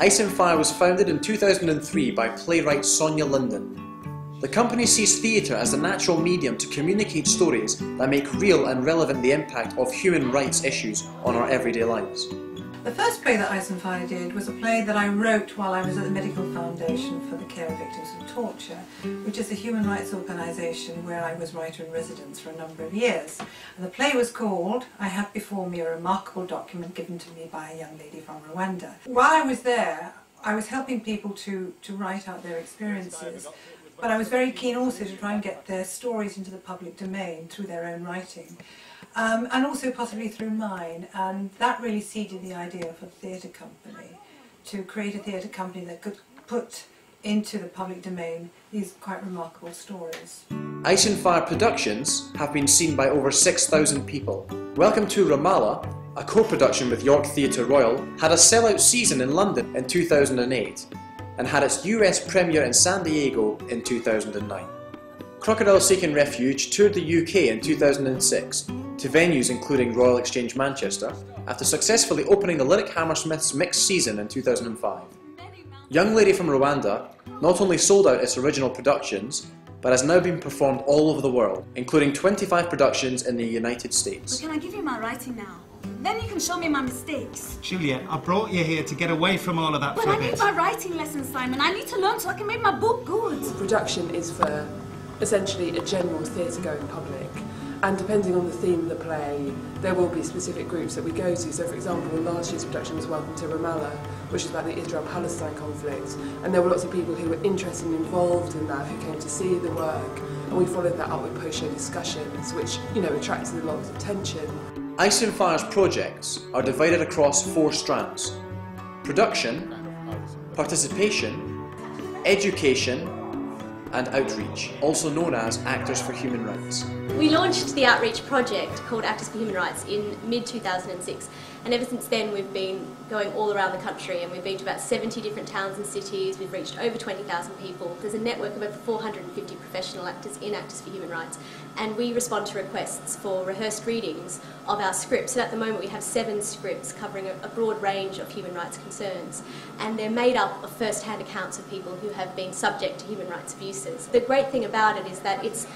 Ice and Fire was founded in 2003 by playwright Sonia Linden. The company sees theatre as a natural medium to communicate stories that make real and relevant the impact of human rights issues on our everyday lives. The first play that Ice and Fire did was a play that I wrote while I was at the Medical Foundation for the Care of Victims of Torture, which is a human rights organisation where I was writer-in-residence for a number of years. And the play was called I Have Before Me a Remarkable Document Given to Me by a Young Lady from Rwanda. While I was there, I was helping people to write out their experiences, but I was very keen also to try and get their stories into the public domain through their own writing. And also possibly through mine, and that really seeded the idea for a theatre company, to create a theatre company that could put into the public domain these quite remarkable stories. Ice and Fire productions have been seen by over 6,000 people. Welcome to Ramallah, a co-production with York Theatre Royal, had a sellout season in London in 2008 and had its US premiere in San Diego in 2009. Crocodile Seeking Refuge toured the UK in 2006 to venues including Royal Exchange Manchester after successfully opening the Lyric Hammersmith's mixed season in 2005. Young Lady from Rwanda not only sold out its original productions, but has now been performed all over the world, including 25 productions in the United States. But can I give you my writing now? Then you can show me my mistakes. Juliet, I brought you here to get away from all of that for a bit. But I need my writing lessons, Simon. I need to learn so I can make my book good. Production is for essentially a general theatre-going public, and depending on the theme of the play, there will be specific groups that we go to. So for example, last year's production was Welcome to Ramallah, which is about the Israel-Palestine conflict, and there were lots of people who were interested and involved in that, who came to see the work, and we followed that up with post-show discussions, which, you know, attracted a lot of attention. Ice and Fire's projects are divided across 4 strands: production, participation, education, and outreach, also known as Actors for Human Rights. We launched the outreach project called Actors for Human Rights in mid-2006, and ever since then we've been going all around the country, and we've been to about 70 different towns and cities. We've reached over 20,000 people. There's a network of over 450 professional actors in Actors for Human Rights, and we respond to requests for rehearsed readings of our scripts. And at the moment we have 7 scripts covering a broad range of human rights concerns, and they're made up of first-hand accounts of people who have been subject to human rights abuses. The great thing about it is that it's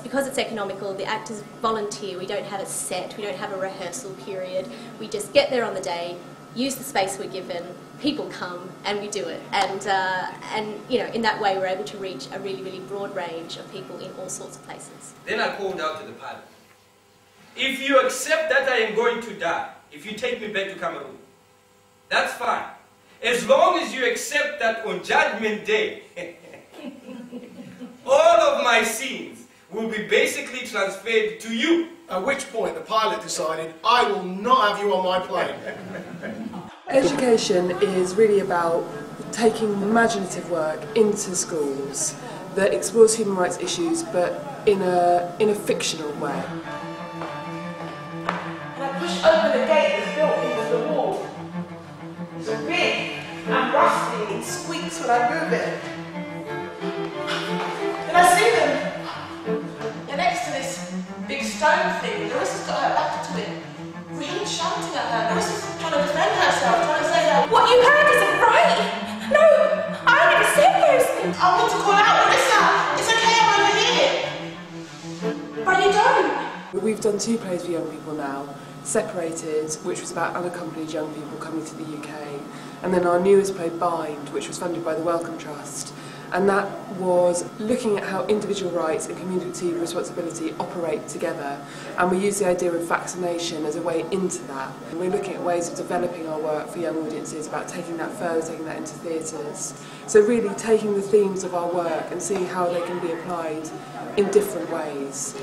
because it's economical, the actors volunteer. We don't have a set, we don't have a rehearsal period. We just get there on the day, use the space we're given, people come, and we do it. And you know, in that way we're able to reach a really, really broad range of people in all sorts of places. Then I called out to the pilot. If you accept that I am going to die, if you take me back to Cameroon, that's fine. As long as you accept that on Judgment Day, all of my scenes will be basically transferred to you. At which point the pilot decided, I will not have you on my plane. Education is really about taking imaginative work into schools that explores human rights issues, but in a fictional way. And I push open the gate that's built into the wall. It's big and rusty, it squeaks when I move it. And I see them. They're next to this big stone thing. Larissa's got her back to it, really shouting at her. Larissa's trying to defend herself, trying to say that What you heard isn't right! No! I never said those things! I want to call out, Larissa! It's okay, I'm over here! But you don't! We've done 2 plays for young people now. Separated, which was about unaccompanied young people coming to the UK, and then our newest play, Bind, which was funded by the Wellcome Trust. And that was looking at how individual rights and community responsibility operate together. And we use the idea of vaccination as a way into that. And we're looking at ways of developing our work for young audiences, about taking that further, taking that into theatres. So really taking the themes of our work and seeing how they can be applied in different ways.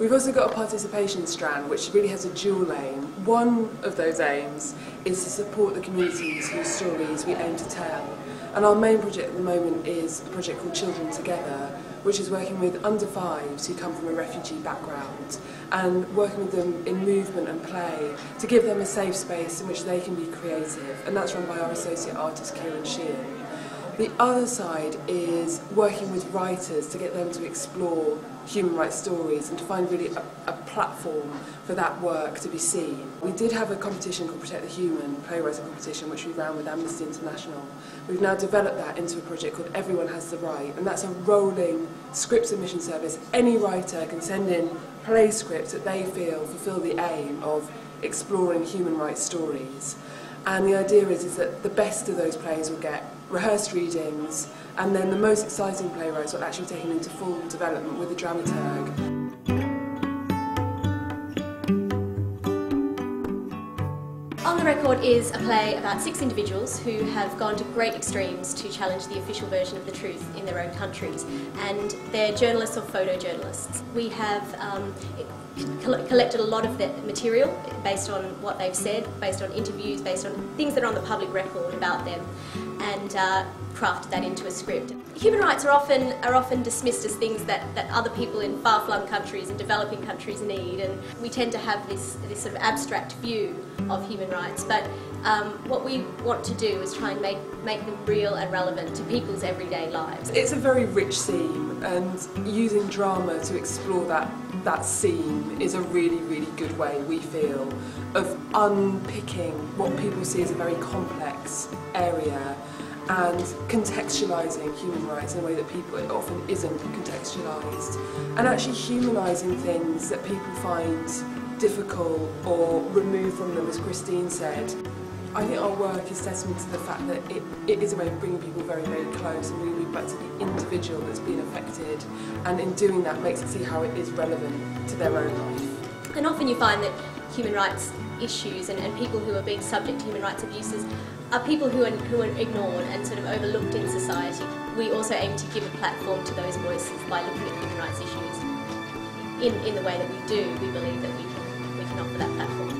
We've also got a participation strand which really has a dual aim. One of those aims is to support the communities whose stories we aim to tell. And our main project at the moment is a project called Children Together, which is working with under-5s who come from a refugee background and working with them in movement and play to give them a safe space in which they can be creative. And that's run by our associate artist Kieran Sheehan. The other side is working with writers to get them to explore human rights stories and to find really a platform for that work to be seen. We did have a competition called Protect the Human, playwriting competition, which we ran with Amnesty International. We've now developed that into a project called Everyone Has the Right, and that's a rolling script submission service. Any writer can send in play scripts that they feel fulfil the aim of exploring human rights stories. And the idea is that the best of those plays will get rehearsed readings, and then the most exciting playwrights will actually take them into full development with a dramaturg. On the Record is a play about 6 individuals who have gone to great extremes to challenge the official version of the truth in their own countries, and they're journalists or photojournalists. We have collected a lot of the material based on what they've said, based on interviews, based on things that are on the public record about them, and crafted that into a script. Human rights are often dismissed as things that other people in far-flung countries and developing countries need, and we tend to have this sort of abstract view of human rights, but what we want to do is try and make them real and relevant to people's everyday lives. It's a very rich scene, and using drama to explore that scene is a really, really good way, we feel, of unpicking what people see as a very complex area and contextualising human rights in a way that it often isn't contextualised, and actually humanising things that people find difficult or remove from them, as Christine said. I think our work is testament to the fact that it is a way of bringing people very, very close and bringing back to the individual that's been affected, and in doing that makes it see how it is relevant to their own life. And often you find that human rights issues and people who are being subject to human rights abuses are people who are ignored and sort of overlooked in society. We also aim to give a platform to those voices by looking at human rights issues in the way that we do. We believe that we can offer that platform.